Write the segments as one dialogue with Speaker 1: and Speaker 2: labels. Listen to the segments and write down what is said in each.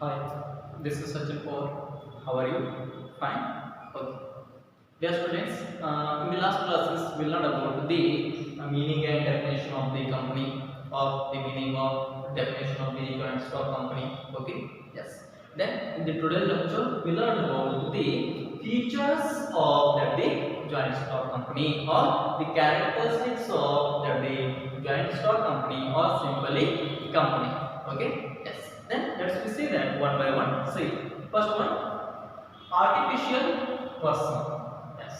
Speaker 1: Hi, this is Sachin Kaur. How are you? Fine? Okay. Dear students, in the last classes we learned about the meaning and definition of the company or the meaning of definition of the joint stock company. Okay? Yes. Then in the today's lecture we learned about the features of the joint stock company or the characteristics of the joint stock company or simply company. Okay? Yes. Then let's see that one by one. See, first one, artificial person. Yes.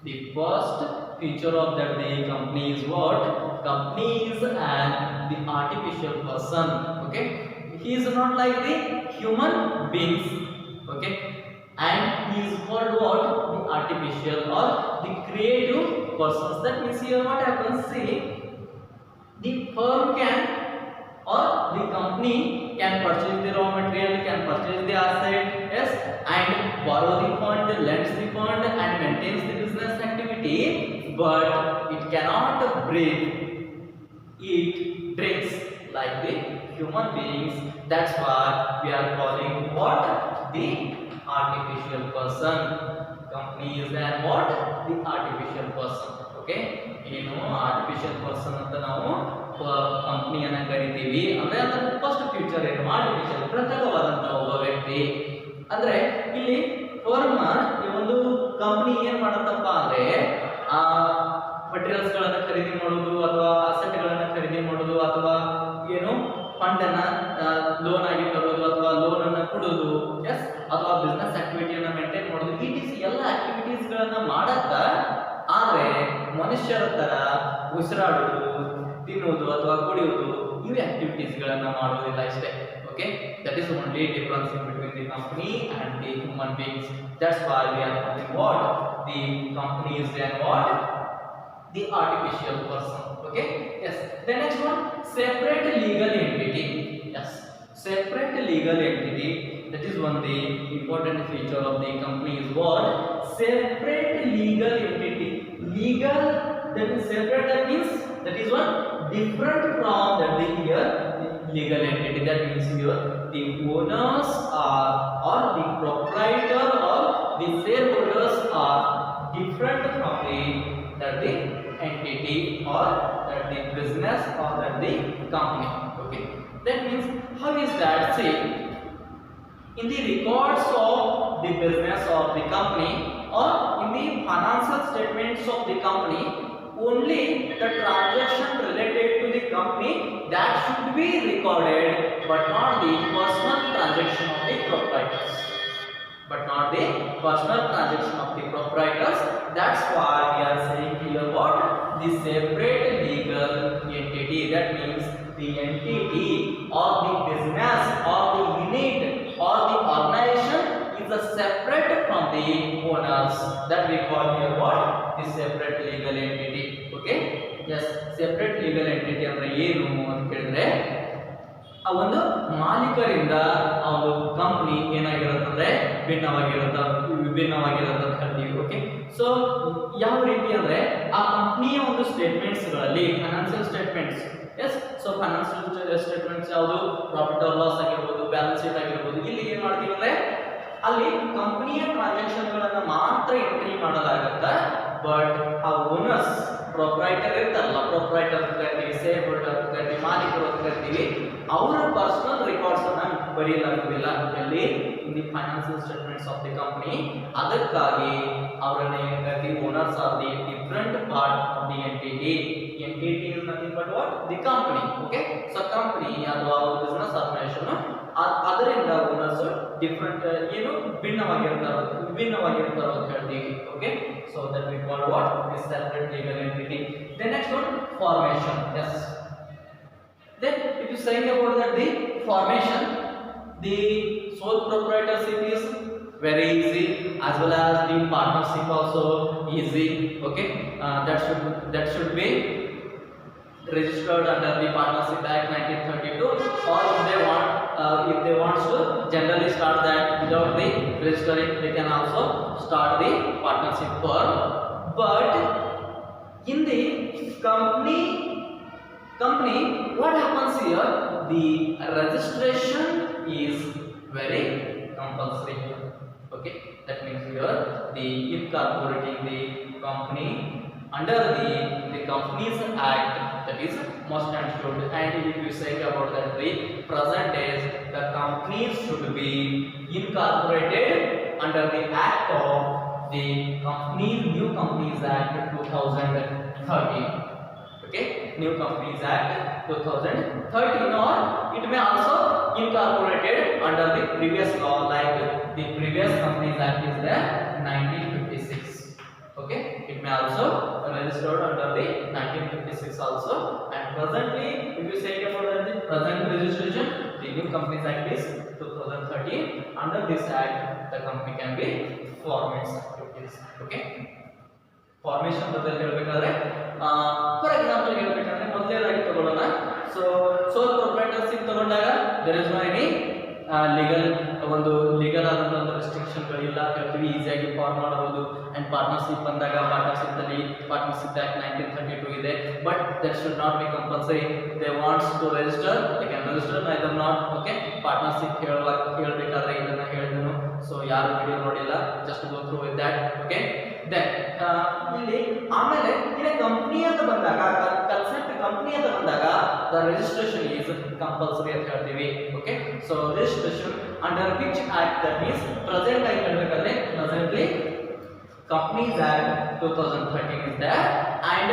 Speaker 1: The first feature of that the company is what? Company is the artificial person. Okay. He is not like the human beings. Okay. And he is called what? The artificial or the creative persons. That means here what happens? See, the firm can or the company can purchase the raw material, can purchase the asset, yes, and borrow the fund, lends the fund, and maintains the business activity, but it cannot breathe, eat, drinks like the human beings. That's why we are calling what? The artificial person. Company is an what? The artificial person. Okay? ಏನು artificial person ಅಂತ ನಾವು ಕಂಪ್ನಿಯನ್ನ ಕರಿತೀವಿ. ಅಂದ್ರೆ ಅದರ first future ಏನು? Artificial, ಕೃತಕವಾದಂತಹ ಒಬ್ಬ ವ್ಯಕ್ತಿ. ಅಂದ್ರೆ ಇಲ್ಲಿ ಫರ್ಮ್ ಈ ಒಂದು ಕಂಪ್ನಿ ಏನ್ ಮಾಡತ್ತಪ್ಪ ಅಂದ್ರೆ ಆ ಮಟೀರಿಯಲ್ಸ್ ಗಳನ್ನ ಖರೀದಿ ಮಾಡೋದು ಅಥವಾ ಅಸೆಟ್ ಗಳನ್ನ ಖರೀದಿ ಮಾಡೋದು ಅಥವಾ ಏನು ಫಂಡ್ ಅನ್ನ ಲೋನ್ ಆಗಿ ತರೋದು ಅಥವಾ ಲೋನ್ ಅನ್ನ ಕೊಡೋದು, ಎಸ್, ಅಥವಾ ಬಿಸ್ನೆಸ್ ಆಕ್ಟಿವಿಟಿಯನ್ನ ಮೇಂಟೈನ್ ಮಾಡೋದು, ಎಲ್ಲ ಆಕ್ಟಿವಿಟೀಸ್ ಗಳನ್ನ ಮಾಡತ್ತ. ಆದ್ರೆ ಮನುಷ್ಯರ ತರ ಉಸಿರಾಡೋದು, ತಿನ್ನೋದು ಅಥವಾ ಕುಡಿಯೋದು ಇವು ಆಕ್ಟಿವಿಟೀಸ್ ಗಳನ್ನ ಮಾಡೋದಿಲ್ಲ ಇಷ್ಟೇ. Okay, that is only difference in between the company and the human beings. That's why we are calling what the company is and what the artificial person. Okay, yes. The next one, separate legal entity. Yes, separate legal entity. That is one the important feature of the company is what? Separate legal entity. Legal, that is separate, that means that is one different from that the here legal entity. That means here the owners are or the proprietor or the shareholders are different from the entity or that the business or that the company. Okay, that means how is that? Say, in the records of the business of the company or in the financial statements of the company, only the transaction related to the company that should be recorded, but not the personal transaction of the proprietors. But not the personal transaction of the proprietors. That's why we are saying here what? The separate legal entity. That means the entity or the business or the unit or the organization is a separate from the owners. That we call here what? The separate legal entity. Okay? Yes, separate legal entity ಅಂದ್ರೆ ಏನು ಅಂತ ಹೇಳಿದ್ರೆ ಆ ಒಂದು ಮಾಲೀಕರಿಂದ ಆ ಒಂದು company ಏನಾಗಿರುತ್ತಂದ್ರೆ ವಿಭಿನ್ನವಾಗಿರುತ್ತೆ ಅಂತ ಹೇಳ್ತೀವಿ. ಓಕೆ, ಸೊ ಯಾವ ರೀತಿ ಅಂದ್ರೆ ಆ ಕಂಪನಿಯ ಒಂದು ಸ್ಟೇಟ್ಮೆಂಟ್ಸ್ ಗಳಲ್ಲಿ financial statements, yes, so financial statements ಯಾವುದು? ಪ್ರಾಫಿಟ್ ಆರ್ ಲಾಸ್ ಆಗಿರ್ಬೋದು, ಬ್ಯಾಲೆನ್ಸ್ ಶೀಟ್ ಆಗಿರ್ಬೋದು. ಇಲ್ಲಿ ಏನ್ ಮಾಡ್ತೀವಿ ಅಂದ್ರೆ ಅಲ್ಲಿ ಕಂಪನಿಯ ಟ್ರಾನ್ಸಾಕ್ಷನ್ ಗಳನ್ನ ಮಾತ್ರ ಎಂಟ್ರಿ ಮಾಡಲಾಗತ್ತ. ಬಟ್ ಆ ಓನರ್ಸ್ ಪ್ರೊಪ್ರೈಟರ್ ಇರ್ತಾರಲ್ಲ, ಪ್ರೊಪ್ರೈಟರ್ ಕರಿತೀವಿ, ಶೇರ್ ಹೋಲ್ಡರ್ ಕರಿತೀವಿ, ಮಾಲೀಕರು ಅಂತ ಕರಿತೀವಿ, ಅವರ ಪರ್ಸನಲ್ ರೆಕಾರ್ಡ್ಸ್ ಅನ್ನ ಬರೆಯಲಾಗುವುದಿಲ್ಲ ಅಲ್ಲಿ in the financial statements of the company. ಅದಕ್ಕಾಗಿ ಅವರನ್ನ ಏನ್ ಕರಿತೀವಿ? Owners R the different part of the entity. Entity is nothing but what? The company. Okay, so company ಅಥವಾ ಬಿಸ್ನೆಸ್ ಆರ್ಗನೈಸೇಷನ್ ಅದರಿಂದ ಓನರ್ಸ್ ಡಿಫರೆಂಟ್ ಏನು ವಿಭಿನ್ನವಾಗಿರ್ತಾರೋ ಅಂತ ಹೇಳ್ತೀವಿ. Okay, so that we call what? This separate legal entity. The next one, formation. Yes, then if you saying about that the formation, the sole proprietorship is very easy, as well as the partnership also easy. Okay, that should be registered under the Partnership Act 1932, or if they want to generally start that without the registering, they can also start the partnership firm. But in the company what happens here? The registration is very compulsory here. Okay, that means here the incorporating the company under the Companies Act, that is must understood. And if you say about that the present days the companies should be incorporated under the act of the New Companies Act 2013. Okay, New Companies Act 2013, or it may also incorporated under the previous law, like the previous Companies Act is the 1956. Okay, it may also registered under the 1956 also. And presently, if you say about the present registration, the New Companies Act is 2013. Under this act, the company can be formed its activities. Okay. Formation ಬಗ್ಗೆ ಹೇಳಬೇಕಾದ್ರೆ for example ಹೇಳಬೇಕಂದ್ರೆ ಮೊದಲನೇದಾಗಿ ತಗೊಳ್ಳೋಣ. Sole proprietorship ತಗೊಂಡಾಗ there is no any legal ಆದಂತ ಒಂದು ರೆಸ್ಟ್ರಿಕ್ಷನ್ಗಳಿಲ್ಲ, ಹೇಳ್ತೀವಿ ಈಸಿಯಾಗಿ ಫಾರ್ಮ್ ಮಾಡಬಹುದು. ಅಂಡ್ ಪಾರ್ಟ್ನರ್ಶಿಪ್ ಬಂದಾಗ ಪಾರ್ಟ್ನರ್ಶಿಪ್ ನಲ್ಲಿ ಪಾರ್ಟ್ನರ್ಶಿಪ್ ಆಕ್ಟ್ 1932 ಇದೆ, but that should not be compulsory. They wants to register, they can register, neither not. Okay, partnership ಹೇಳಬೇಕಾದ್ರೆ ಇದನ್ನ ಹೇಳಿದನು. ಸೊ ಯಾರು ವಿಡಿಯೋ ನೋಡಿಲ್ಲ, just go through with that. Okay, then ಇಲ್ಲಿ ಆಮೇಲೆ ಇನ್ನ ಕಂಪನಿ ಅಂತ ಬಂದಾಗ, ಕನ್ಸೆಪ್ಟ್ ಕಂಪನಿ ಅಂತ ಬಂದಾಗ ದ ರಿಜಿಸ್ಟ್ರೇಷನ್ ಈಸ್ ಕಂಪಲ್ಸರಿ ಅಂತ ಹೇಳ್ತೀವಿ. Okay, so registration under which act, that means present ಆಗಿ ಹೇಳಬೇಕಾದ್ರೆ presently Companies Act 2013 is there, and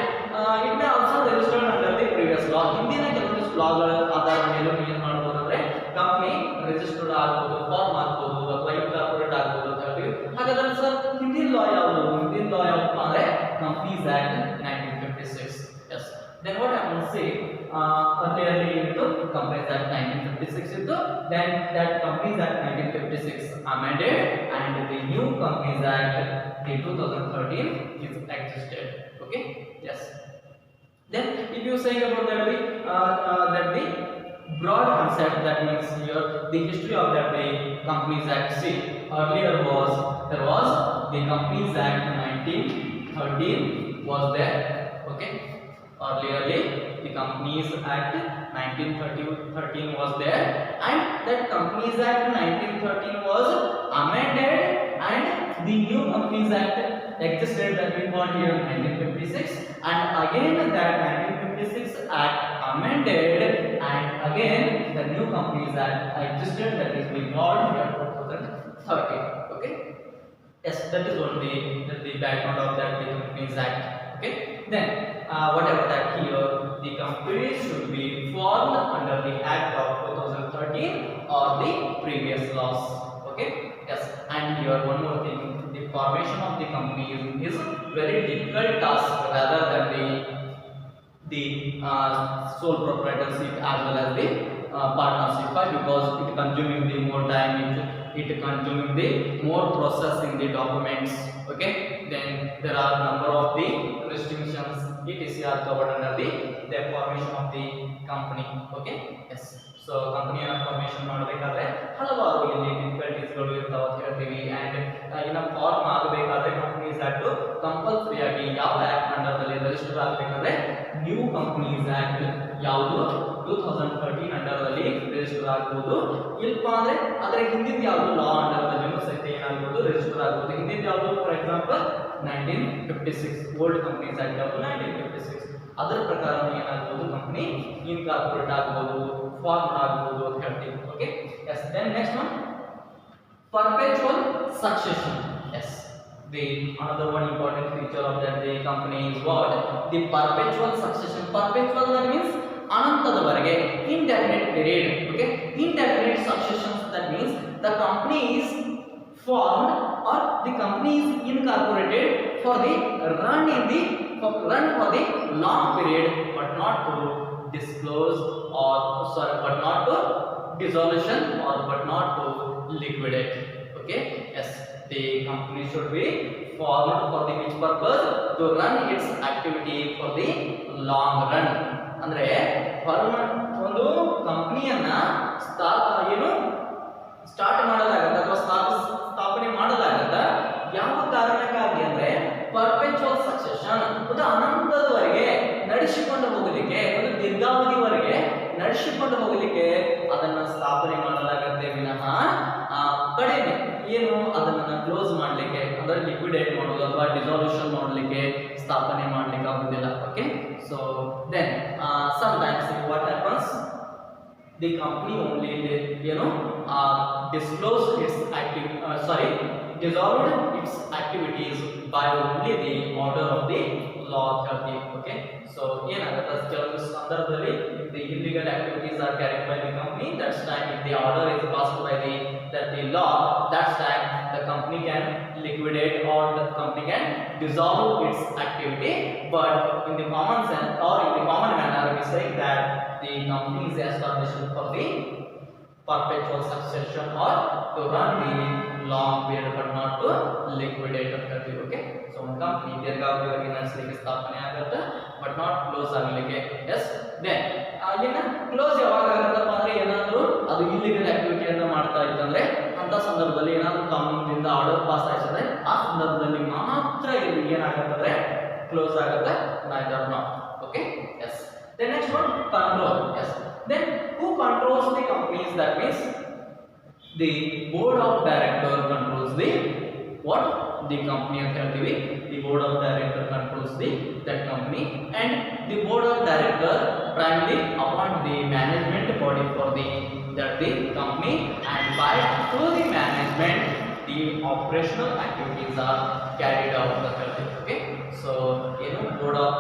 Speaker 1: it may also registered under the previous law. ಹಿಂದಿನ ಕೆಲವೊಂದಿಷ್ಟು ಲಾಗಳ ಆಧಾರದ ಮೇಲೆ ಏನು ಮಾಡಬಹುದು ಅಂದ್ರೆ ಕಂಪನಿ ರಿಜಿಸ್ಟರ್ಡ್ ಆಗಬಹುದು, ಫಾರ್ಮ್ ಆಗಬಹುದು, ಅಥವಾ ಇನ್ಕಾರ್ಪೊರೇಟ್ ಆಗಬಹುದು ಅಂತ ಹೇಳ್ತೀವಿ. ಹಾಗಾದ್ರೆ ಸರ್ ಹಿಂದಿನ ಲಾ ಯಾವುದು? ಹಿಂದಿನ ಲಾ ಯಾವಪ್ಪ ಅಂದ್ರೆ Companies Act 1956. Yes. Then what happens, say earlier into Companies Act 1956 into, then that Companies Act 1956 amended and the New Companies Act the 2013 is existed. Okay, yes. Then if you say about that the broad concept, that means here the history of that the Companies Act. See, earlier there was the Companies Act 1913 was there. Okay, earlierly the Companies Act 1913 was there, and that Companies Act 1913 was amended and the New Companies Act existed, that we got here 1956, and again that 1956 Act amended and again the New Companies Act existed, that is we got here 2013. Okay, yes, that is only the background of that the Companies Act. Okay, then whatever that here the companies should be formed under the Act of 2013 or the previous laws. Okay, yes. And here one more thing, the formation of the company is very difficult task rather than the sole proprietorship as well as the partnership. Why? Because it consuming the more time, it consuming the more processing the documents. Okay, then there are number of the restrictions etc are covered under the formation of the company. Okay, yes. So ಕಂಪನಿಯ formation ಮಾಡಬೇಕಾದ್ರೆ ಹಲವಾರು ಇಲ್ಲಿ ಡಿಫಿಕಲ್ಟೀಸ್ಗಳು ಇರ್ತಾವ ಅಂತ ಹೇಳ್ತೀವಿ. And ಇನ್ನು form ಆಗಬೇಕಾದ್ರೆ companies act compulsory ಆಗಿ ಯಾವ ಆ್ಯಕ್ಟ್ ಅಂಡರ್ದಲ್ಲಿ ರಿಜಿಸ್ಟರ್ ಆಗಬೇಕಂದ್ರೆ ನ್ಯೂ ಕಂಪನೀಸ್ ಆ್ಯಕ್ಟ್ ಯಾವುದು 2013 ಅಂಡರ್ದಲ್ಲಿ ರಿಜಿಸ್ಟರ್ ಆಗ್ಬೋದು. ಇಲ್ಪ ಅಂದ್ರೆ ಅದರ ಹಿಂದಿನ ಯಾವುದು ಲಾ ಅಂಡರ್ದಲ್ಲಿ ಸಹಿತ ಏನಾಗ್ಬೋದು ರಿಜಿಸ್ಟರ್ ಆಗ್ಬೋದು. ಹಿಂದಿನ ಯಾವುದು for example 1956 old companies act ಯಾವುದು 1956, ಅದರ ಪ್ರಕಾರ ಏನಾಗ್ಬೋದು ಕಂಪನಿ ಇನ್ಕಾರ್ಪೊರೇಟ್ ಆಗ್ಬೋದು, ಫಾರ್ಮ್ ಆಗ್ಬೋದು ಅಂತ ಹೇಳ್ತೀವಿ. Okay, yes. Then next one perpetual succession. Yes, the another one important feature of that the company is what? The perpetual succession. Perpetual, that means anantadavaraಗೆ, indefinite period. Okay, indefinite successions, that means the company is formed or the company is incorporated for the run for the long period, but not to disclose or but not to dissolution or but not to liquidate. Okay, yes, the company should be formed for the which purpose? To run its activity for the long run. ಅಂದ್ರೆ ಒಂದು ಕಂಪನಿಯನ್ನ start ಮಾಡೋದಾಗತ್ತ ಅಥವಾ ಸ್ಥಾಪನೆ ಮಾಡೋದಾಗತ್ತ ಯಾವ ಕಾರಣಕ್ಕಾಗಿ ಅಂದ್ರೆ perpetual succession, ಒಂದು ಅನಂತದವರೆಗೆ ನಡೆಸಿಕೊಂಡು ಹೋಗಲಿಕ್ಕೆ, ಒಂದು ದೀರ್ಘಾವಧಿವರೆಗೆ ನಡೆಸಿಕೊಂಡು ಹೋಗಲಿಕ್ಕೆ ಅದನ್ನ ಸ್ಥಾಪನೆ ಮಾಡಲಾಗತ್ತೆ ವಿನಃ ಏನು ಅದನ್ನ ಕ್ಲೋಸ್ ಮಾಡಲಿಕ್ಕೆ ಅಂದ್ರೆ ಲಿಕ್ವಿಡೇಟ್ ಮಾಡೋದು ಅಥವಾ ಡಿಸಾಲ್ಯೂಷನ್ ಮಾಡಲಿಕ್ಕೆ ಸ್ಥಾಪನೆ ಮಾಡಲಿಕ್ಕೆ ಆಗುದಿಲ್ಲ. Okay, so then sometimes what happens, the company only disclose its dissolved its activities by only the order of the law authority. Okay, so ಏನಾಗುತ್ತೆ ಕೆಲವು ಸಂದರ್ಭದಲ್ಲಿ the illegal activities are carried by the company, that's time if the order is passed by the law, that's time the company can liquidate or the company can dissolve its activity. But in the common sense or in the common manner we say that the company is established for the perpetual succession or to run the long period but not to liquidate ಅಂತ ಹೇಳ್ತೀವಿ. Okay, so ಒಂದು company ದೀರ್ಘಾವಧಿಯಾಗಿ ನಡೆಸಲಿಕ್ಕೆ ಸ್ಥಾಪನೆ ಆಗುತ್ತೆ but not close ಆಗಲಿಕ್ಕೆ. S, then ಅಲ್ಲಿನ close ಯಾವಾಗ ಆಗುತ್ತಪ್ಪ ಅಂದ್ರೆ ಏನಾದರೂ ಅದು ಇಲ್ಲಿಗಲ್ ಆಕ್ಟಿವಿಟಿಯನ್ನು ಮಾಡ್ತಾ ಇತ್ತಂದ್ರೆ ಅಂತ ಸಂದರ್ಭದಲ್ಲಿ ಏನಾದರೂ ಕಾನೂನಿನಿಂದ ಆರ್ಡರ್ ಪಾಸ್ ಆಯ್ತಂದ್ರೆ ಆ ಸಂದರ್ಭದಲ್ಲಿ ಮಾತ್ರ ಇಲ್ಲಿ ಏನಾಗುತ್ತೆ ಕ್ಲೋಸ್ ಆಗುತ್ತೆ, neither not. Okay, yes. The next one, control. Yes. Then who controls the companies? That means the board of director controls the what? The company ಅಂತ ಹೇಳ್ತೀವಿ. The board of director controls that company, and the board of director primarily appoint the management body for the company, and by through the management the operational activities are carried out ಅಂತ ಹೇಳ್ತೀವಿ. Okay, so ಏನು board of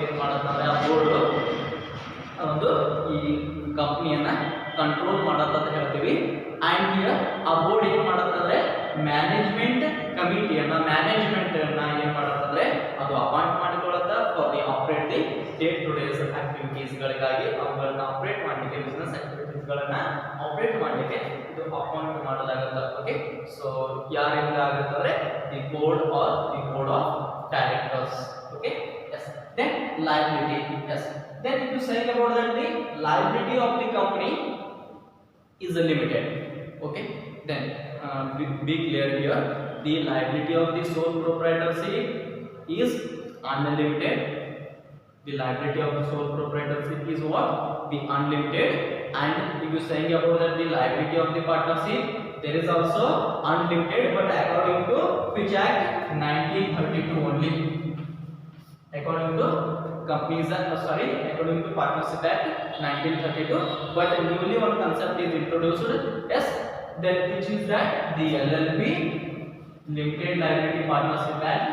Speaker 1: ಏನು ಮಾಡುತ್ತಂದ್ರೆ ಆ board ಒಂದು ಈ ಕಂಪನಿಯನ್ನ control ಮಾಡುತ್ತೆ ಅಂತ ಹೇಳ್ತೀವಿ. ಆ್ಯಂಡ್ ಹಿಯರ್ ಆ ಬೋರ್ಡ್ ಏನು ಮಾಡುತ್ತಂದ್ರೆ ಮ್ಯಾನೇಜ್ಮೆಂಟ್ ಕಮಿಟಿಯನ್ನ ಏನು ಮಾಡುತ್ತಂದ್ರೆ ಅದು ಅಪಾಯಿಂಟ್ ಮಾಡಿಕೊಳ್ಳುತ್ತೆ for the operate the day to days ಆಕ್ಟಿವಿಟೀಸ್ಗಳಿಗಾಗಿ ಅವುಗಳನ್ನ ಆಪರೇಟ್ ಮಾಡಲಿಕ್ಕೆ, ಬಿಸ್ನೆಸ್ ಆಕ್ಟಿವಿಟೀಸ್ಗಳನ್ನ ಆಪರೇಟ್ ಮಾಡಲಿಕ್ಕೆ ಇದು ಅಪಾಯಿಂಟ್ ಮಾಡಲಾಗುತ್ತೆ. ಓಕೆ, ಸೊ ಯಾರಿಂದ ಆಗುತ್ತೆ ಅಂದ್ರೆ the board R the board of directors. Okay, yes. Then liability. Yes, then if you say about that the liability of the company is limited. Okay, then be clear here, the liability of the sole proprietorship is unlimited. The liability of the sole proprietorship is what? The unlimited. And if you saying about that the liability of the partnership, there is also unlimited, but according to which act? 1932 only. According to according to Partnership Act 1932, but newly one concept is introduced. Yes, then which is that the LLP, Limited Liability Partnership Act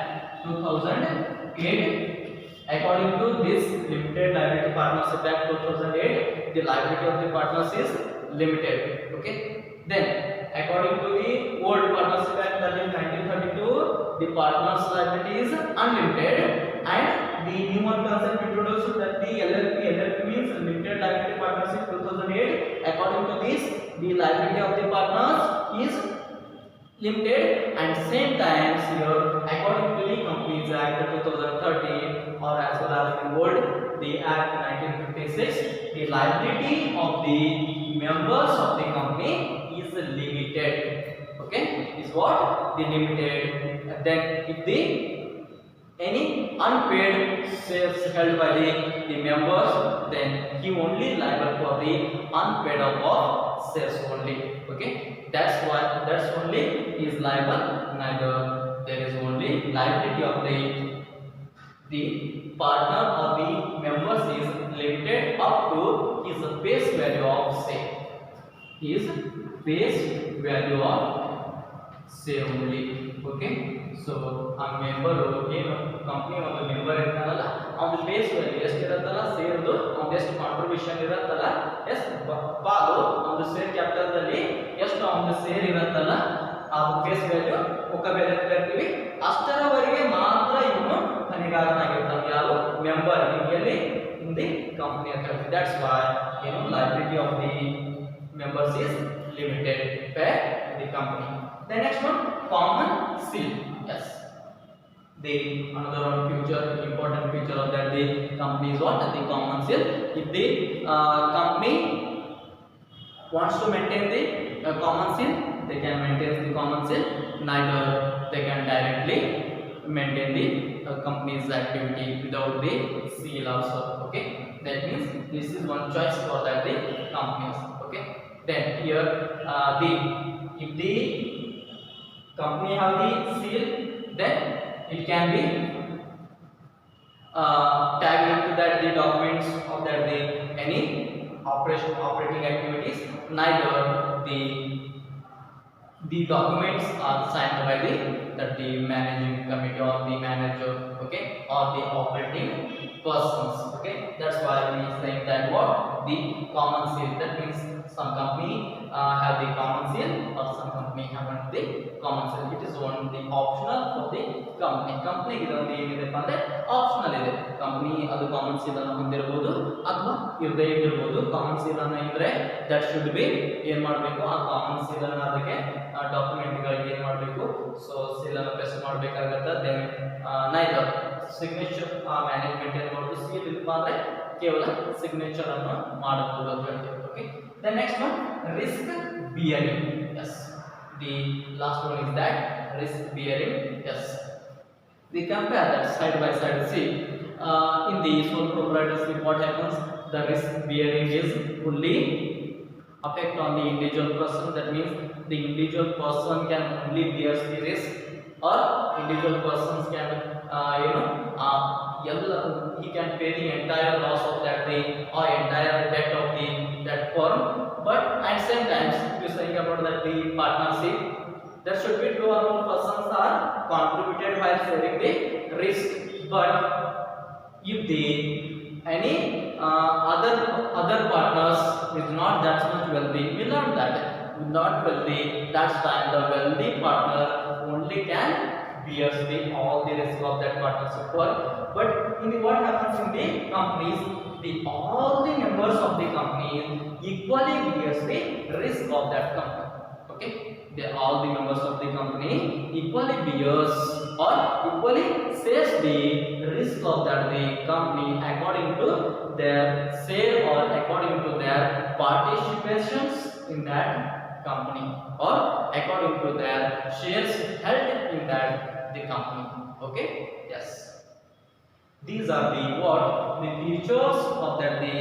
Speaker 1: 2008. According to this Limited Liability Partnership Act 2008, the liability of the partners is limited. Okay, then according to the old Partnership Act, that is 1932, the partners liability is unlimited, and the new one concept introduced that the LLP means Limited Liability Partnership 2008. According to this, the liability of the partners is limited, and same time here according to the Companies Act 2013 or as well as the old the Act 1956, the liability of the members of the company is limited. Okay, is what? The limited. Then if the any unpaid shares held by the members, then he only liable for the unpaid of shares only. Okay, that's only he is liable. Neither there is only liability of the partner or the members is limited up to his face value of share. His face value of share only. Okay, so a member ಏನು company ಒಂದು member ಇರ್ತಾನಲ್ಲ ಅವನ face value ಎಷ್ಟು ಇರುತ್ತಲ್ಲ ಸೇರ್ದು ಅವನ ಎಷ್ಟು contribution ಇರುತ್ತಲ್ಲ ಪಾಲು ಒಂದು ಶೇರ್ ಕ್ಯಾಪಿಟಲ್ದಲ್ಲಿ ಎಷ್ಟು ಅವನ ಶೇರ್ ಇರುತ್ತಲ್ಲ ಆ ಫೇಸ್ ವ್ಯಾಲ್ಯೂ ಮುಖ ಬೆಲೆ ಇರ್ತೀವಿ ಅಷ್ಟರವರೆಗೆ ಮಾತ್ರ ಇವನು ಹೊಣೆಗಾರನಾಗಿರ್ತಾನೆ. ಯಾರು? ಮೆಂಬರ್ ಎಲ್ಲಿ? ಇನ್ ದಿ ಕಂಪನಿ ಅಂತ ಹೇಳ್ತೀವಿ. ದಟ್ಸ್ ವೈ ಏನು liability of the members is limited by the company. The next one, common seal. Yes, the another one important feature of that the company is what? The common seal. If the company wants to maintain the common seal, they can maintain the common seal. Neither they can directly maintain the company's activity without the seal also. Okay, that means this is one choice for that the companies. Okay, then here the if the company have the seal, then it can be tagged into that the documents of that the any operating activities. Neither the documents are signed by the managing committee or the manager, okay, or the operating persons, okay. That's why we saying that what the common seal, that means some company have the common seal or some company haven't the common seal. It is only optional for the company ಇದೊಂದು ಏನಿದೆಪ್ಪ ಅಂದ್ರೆ optional ಇದೆ. Company ಅದು common seal ಅನ್ನು ಹೊಂದಿರಬಹುದು ಅಥವಾ ಇರದೇ ಇರಬಹುದು. Common seal ಅನ್ನು ಇದ್ರೆ ದಟ್ ಶುಡ್ ಬಿ ಏನ್ ಮಾಡಬೇಕು, ಆ ಕಾಮನ್ ಸೀಲ್ ಅನ್ನು ಅದಕ್ಕೆ ಡಾಕ್ಯುಮೆಂಟ್ ಗಳಿಗೆ ಏನ್ ಮಾಡಬೇಕು, ಸೊ ಸೀಲ್ ಅನ್ನು ಪ್ರೆಸ್ ಮಾಡಬೇಕಾಗುತ್ತೆ. ದೆನ್ ನೈದರ್ ಸಿಗ್ನೇಚರ್ ಮ್ಯಾನೇಜ್ಮೆಂಟ್ ಏನ್ ಮಾಡೋದು, ಸೀಲ್ ಇಲ್ಲಪ್ಪ ಅಂದ್ರೆ ಕೇವಲ ಸಿಗ್ನೇಚರ್ ಅನ್ನು ಮಾಡಬಹುದು ಅಂತ ಹೇಳ್ತೀವಿ, okay. The next one risk bearing. Yes, the last one is that risk bearing. Yes, we compare that side by side. See, in the sole proprietorship what happens, the risk bearing is fully affect on the individual person. That means the individual person can only bear the risk, or individual persons can he can pay the entire loss of that thing or entire debt of the that firm. But at same time, if you saying about that the partnership, there should be two or more persons are contributed while sharing the risk. But if the any other partners is not that much wealthy, will not that not wealthy, that's time the wealthy partner only can bears the all the risk of that partnership work. But in the, what happens in the companies, the all the members of the company equally bears the risk of that company, okay. All the members of the company equally bears or equally shares the risk of that the company according to their share or according to their participations in that company or according to their shares held in that the company, okay. Yes, these are the what the features of that the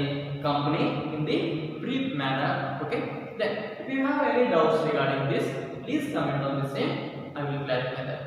Speaker 1: company in the brief manner, okay. Then if you have any doubts regarding this, please comment on the same. I will clarify that.